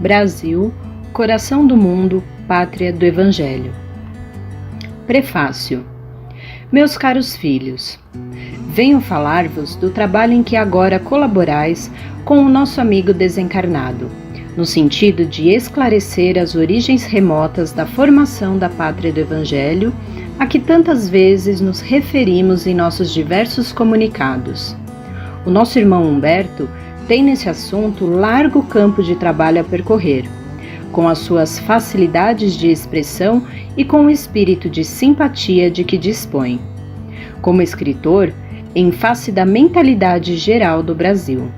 Brasil, coração do mundo, pátria do Evangelho. Prefácio. Meus caros filhos, venho falar-vos do trabalho em que agora colaborais com o nosso amigo desencarnado, no sentido de esclarecer as origens remotas da formação da pátria do Evangelho, a que tantas vezes nos referimos em nossos diversos comunicados. O nosso irmão Humberto tem nesse assunto largo campo de trabalho a percorrer, com as suas facilidades de expressão e com o espírito de simpatia de que dispõe. Como escritor, em face da mentalidade geral do Brasil.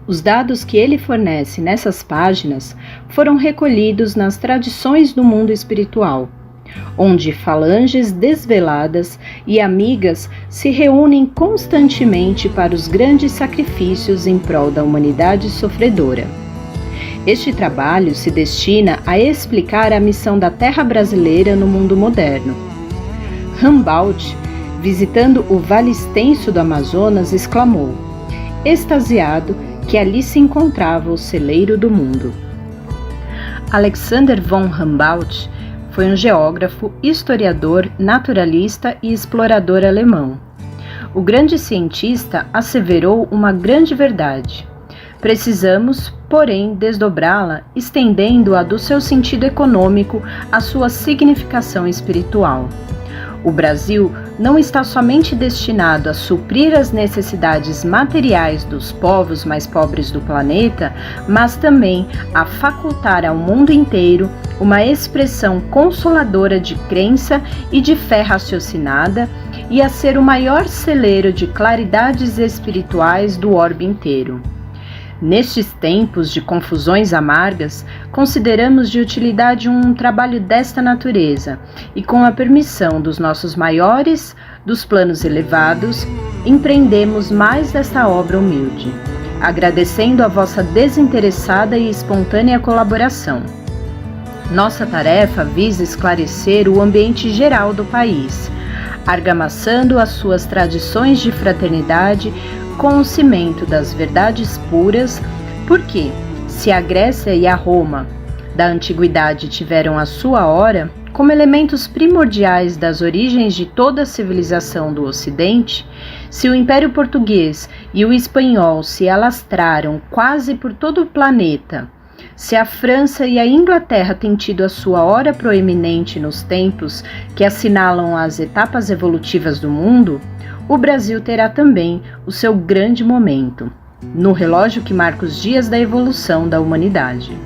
Os dados que ele fornece nessas páginas foram recolhidos nas tradições do mundo espiritual, onde falanges desveladas e amigas se reúnem constantemente para os grandes sacrifícios em prol da humanidade sofredora. Este trabalho se destina a explicar a missão da terra brasileira no mundo moderno. Humboldt, visitando o vale extenso do Amazonas, exclamou, extasiado, que ali se encontrava o celeiro do mundo. Alexander von Humboldt foi um geógrafo, historiador, naturalista e explorador alemão. O grande cientista asseverou uma grande verdade. Precisamos, porém, desdobrá-la, estendendo-a do seu sentido econômico à sua significação espiritual. O Brasil não está somente destinado a suprir as necessidades materiais dos povos mais pobres do planeta, mas também a facultar ao mundo inteiro uma expressão consoladora de crença e de fé raciocinada e a ser o maior celeiro de claridades espirituais do orbe inteiro. Nestes tempos de confusões amargas, consideramos de utilidade um trabalho desta natureza e, com a permissão dos nossos maiores, dos planos elevados, empreendemos mais desta obra humilde, agradecendo a vossa desinteressada e espontânea colaboração. Nossa tarefa visa esclarecer o ambiente geral do país, argamassando as suas tradições de fraternidade com o cimento das verdades puras, porque, se a Grécia e a Roma da antiguidade tiveram a sua hora, como elementos primordiais das origens de toda a civilização do Ocidente, se o Império Português e o Espanhol se alastraram quase por todo o planeta, se a França e a Inglaterra têm tido a sua hora proeminente nos tempos que assinalam as etapas evolutivas do mundo, o Brasil terá também o seu grande momento, no relógio que marca os dias da evolução da humanidade.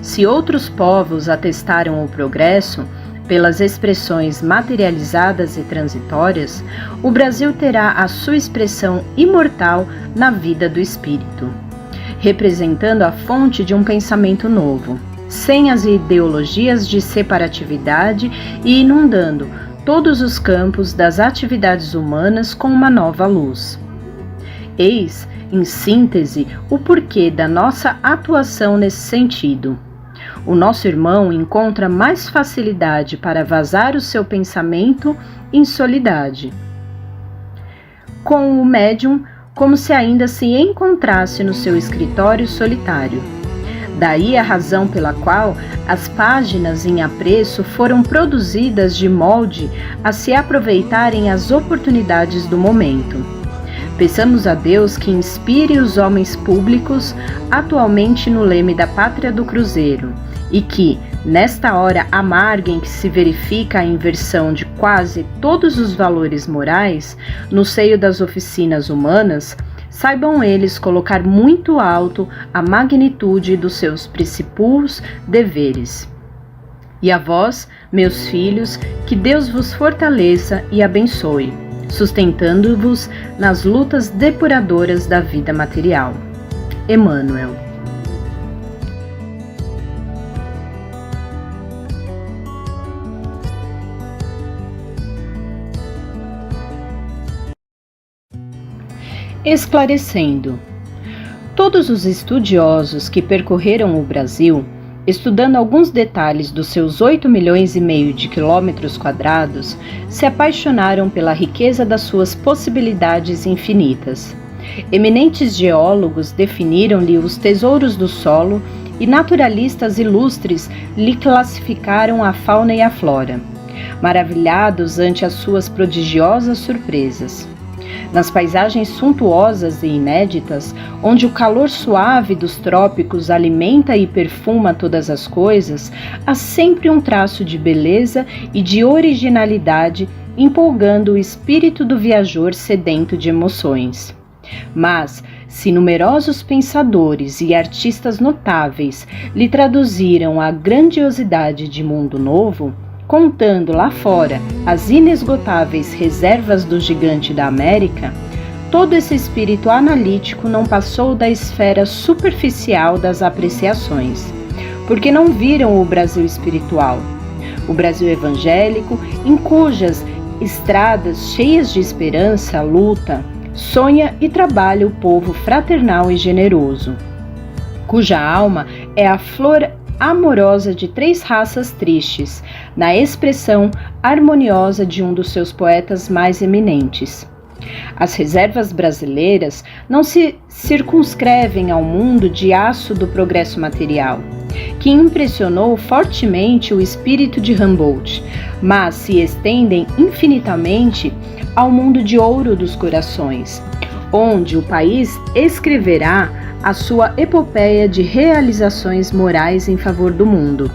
Se outros povos atestaram o progresso pelas expressões materializadas e transitórias, o Brasil terá a sua expressão imortal na vida do espírito, representando a fonte de um pensamento novo, sem as ideologias de separatividade e inundando todos os campos das atividades humanas com uma nova luz. Eis, em síntese, o porquê da nossa atuação nesse sentido. O nosso irmão encontra mais facilidade para vazar o seu pensamento em solidade, com o médium como se ainda se encontrasse no seu escritório solitário. Daí a razão pela qual as páginas em apreço foram produzidas de molde a se aproveitarem as oportunidades do momento. Peçamos a Deus que inspire os homens públicos atualmente no leme da Pátria do Cruzeiro e que, nesta hora amarga em que se verifica a inversão de quase todos os valores morais no seio das oficinas humanas, saibam eles colocar muito alto a magnitude dos seus principais deveres. E a vós, meus filhos, que Deus vos fortaleça e abençoe, sustentando-vos nas lutas depuradoras da vida material. Emmanuel. Esclarecendo. Todos os estudiosos que percorreram o Brasil, estudando alguns detalhes dos seus 8,5 milhões de quilômetros quadrados, se apaixonaram pela riqueza das suas possibilidades infinitas. Eminentes geólogos definiram-lhe os tesouros do solo e naturalistas ilustres lhe classificaram a fauna e a flora, maravilhados ante as suas prodigiosas surpresas. Nas paisagens suntuosas e inéditas, onde o calor suave dos trópicos alimenta e perfuma todas as coisas, há sempre um traço de beleza e de originalidade empolgando o espírito do viajor sedento de emoções. Mas, se numerosos pensadores e artistas notáveis lhe traduziram a grandiosidade de mundo novo, contando lá fora as inesgotáveis reservas do gigante da América, todo esse espírito analítico não passou da esfera superficial das apreciações, porque não viram o Brasil espiritual, o Brasil evangélico, em cujas estradas cheias de esperança, luta, sonha e trabalha o povo fraternal e generoso, cuja alma é a flor amorosa de 3 raças tristes, na expressão harmoniosa de um dos seus poetas mais eminentes. As reservas brasileiras não se circunscrevem ao mundo de aço do progresso material, que impressionou fortemente o espírito de Humboldt, mas se estendem infinitamente ao mundo de ouro dos corações, onde o país escreverá a sua epopeia de realizações morais em favor do mundo.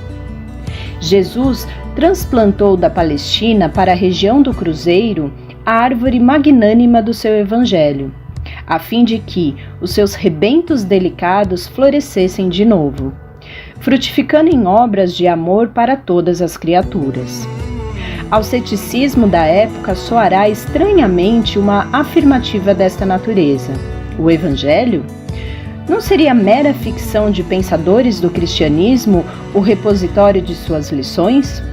Jesus transplantou da Palestina para a região do Cruzeiro a árvore magnânima do seu evangelho, a fim de que os seus rebentos delicados florescessem de novo, frutificando em obras de amor para todas as criaturas. Ao ceticismo da época soará estranhamente uma afirmativa desta natureza. O Evangelho? Não seria mera ficção de pensadores do cristianismo o repositório de suas lições?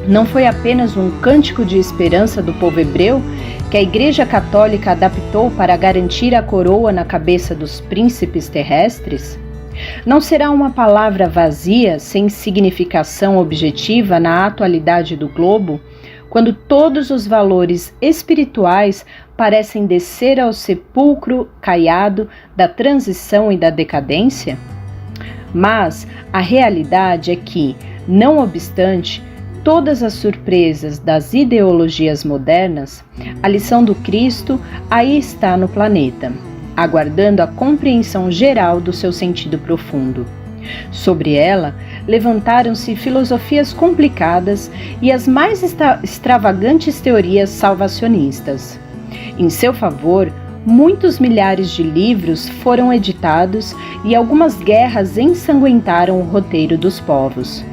Não foi apenas um cântico de esperança do povo hebreu que a Igreja Católica adaptou para garantir a coroa na cabeça dos príncipes terrestres? Não será uma palavra vazia, sem significação objetiva na atualidade do globo, quando todos os valores espirituais parecem descer ao sepulcro caiado da transição e da decadência? Mas a realidade é que, não obstante todas as surpresas das ideologias modernas, a lição do Cristo aí está no planeta, aguardando a compreensão geral do seu sentido profundo. Sobre ela, levantaram-se filosofias complicadas e as mais extravagantes teorias salvacionistas. Em seu favor, muitos milhares de livros foram editados e algumas guerras ensanguentaram o roteiro dos povos.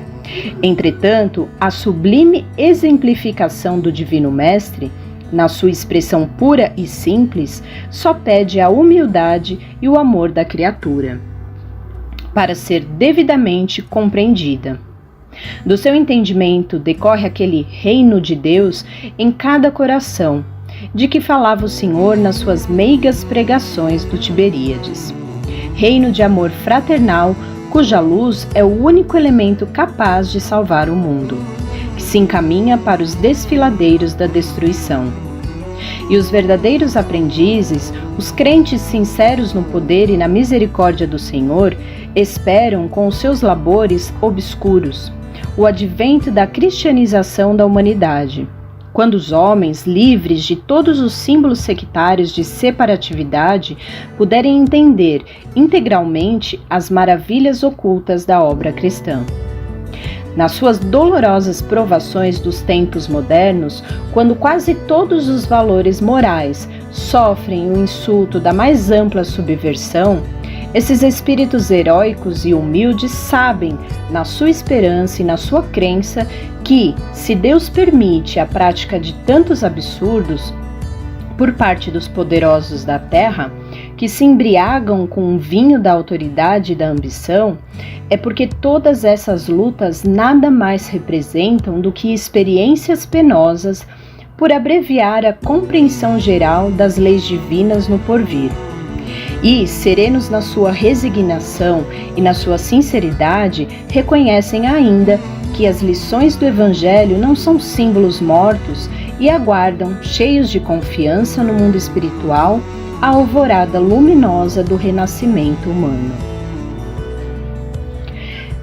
Entretanto, a sublime exemplificação do Divino Mestre, na sua expressão pura e simples, só pede a humildade e o amor da criatura, para ser devidamente compreendida. Do seu entendimento decorre aquele reino de Deus em cada coração, de que falava o Senhor nas suas meigas pregações do Tiberíades. Reino de amor fraternal, cuja luz é o único elemento capaz de salvar o mundo, que se encaminha para os desfiladeiros da destruição. E os verdadeiros aprendizes, os crentes sinceros no poder e na misericórdia do Senhor, esperam com os seus labores obscuros o advento da cristianização da humanidade, quando os homens, livres de todos os símbolos sectários de separatividade, puderem entender integralmente as maravilhas ocultas da obra cristã. Nas suas dolorosas provações dos tempos modernos, quando quase todos os valores morais sofrem o insulto da mais ampla subversão, esses espíritos heróicos e humildes sabem, na sua esperança e na sua crença, que, se Deus permite a prática de tantos absurdos por parte dos poderosos da terra, que se embriagam com o vinho da autoridade e da ambição, é porque todas essas lutas nada mais representam do que experiências penosas por abreviar a compreensão geral das leis divinas no porvir. E, serenos na sua resignação e na sua sinceridade, reconhecem ainda que as lições do Evangelho não são símbolos mortos e aguardam, cheios de confiança no mundo espiritual, a alvorada luminosa do renascimento humano.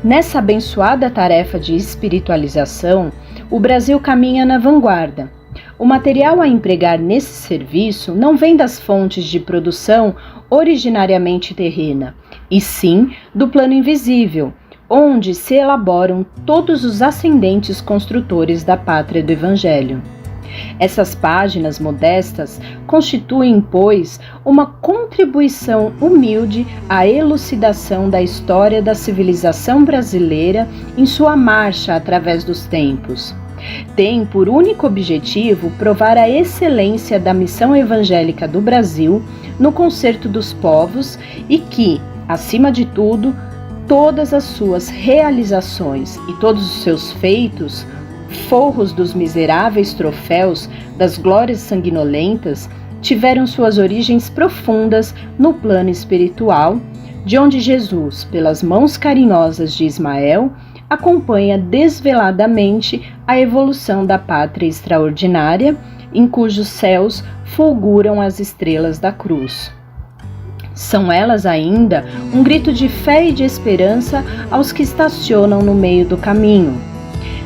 Nessa abençoada tarefa de espiritualização, o Brasil caminha na vanguarda. O material a empregar nesse serviço não vem das fontes de produção originariamente terrena, e sim do plano invisível, onde se elaboram todos os ascendentes construtores da pátria do Evangelho. Essas páginas modestas constituem, pois, uma contribuição humilde à elucidação da história da civilização brasileira em sua marcha através dos tempos. Tem por único objetivo provar a excelência da missão evangélica do Brasil no concerto dos povos e que, acima de tudo, todas as suas realizações e todos os seus feitos, forros dos miseráveis troféus das glórias sanguinolentas, tiveram suas origens profundas no plano espiritual, de onde Jesus, pelas mãos carinhosas de Ismael, acompanha desveladamente a evolução da pátria extraordinária, em cujos céus fulguram as estrelas da cruz. São elas ainda um grito de fé e de esperança aos que estacionam no meio do caminho.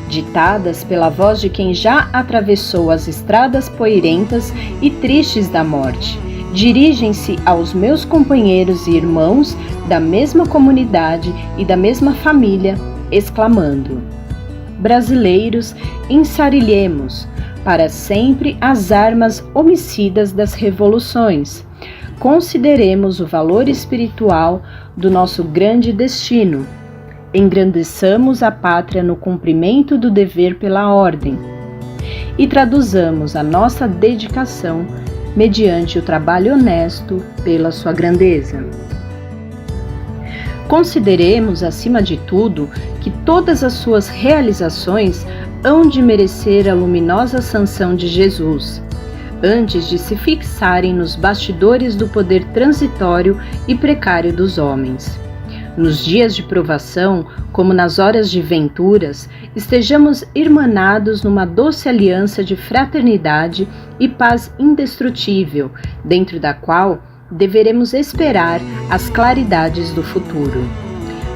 Ditadas pela voz de quem já atravessou as estradas poeirentas e tristes da morte, dirigem-se aos meus companheiros e irmãos da mesma comunidade e da mesma família, exclamando: brasileiros, ensarilhemos para sempre as armas homicidas das revoluções. Consideremos o valor espiritual do nosso grande destino. Engrandeçamos a pátria no cumprimento do dever pela ordem e traduzamos a nossa dedicação mediante o trabalho honesto pela sua grandeza. Consideremos, acima de tudo, que todas as suas realizações hão de merecer a luminosa sanção de Jesus, antes de se fixarem nos bastidores do poder transitório e precário dos homens. Nos dias de provação, como nas horas de venturas, estejamos irmanados numa doce aliança de fraternidade e paz indestrutível, dentro da qual deveremos esperar as claridades do futuro.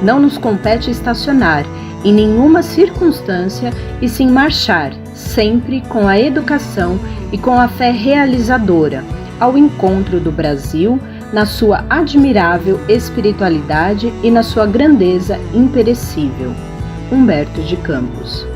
Não nos compete estacionar em nenhuma circunstância e sim marchar, sempre com a educação e com a fé realizadora, ao encontro do Brasil, na sua admirável espiritualidade e na sua grandeza imperecível. Humberto de Campos.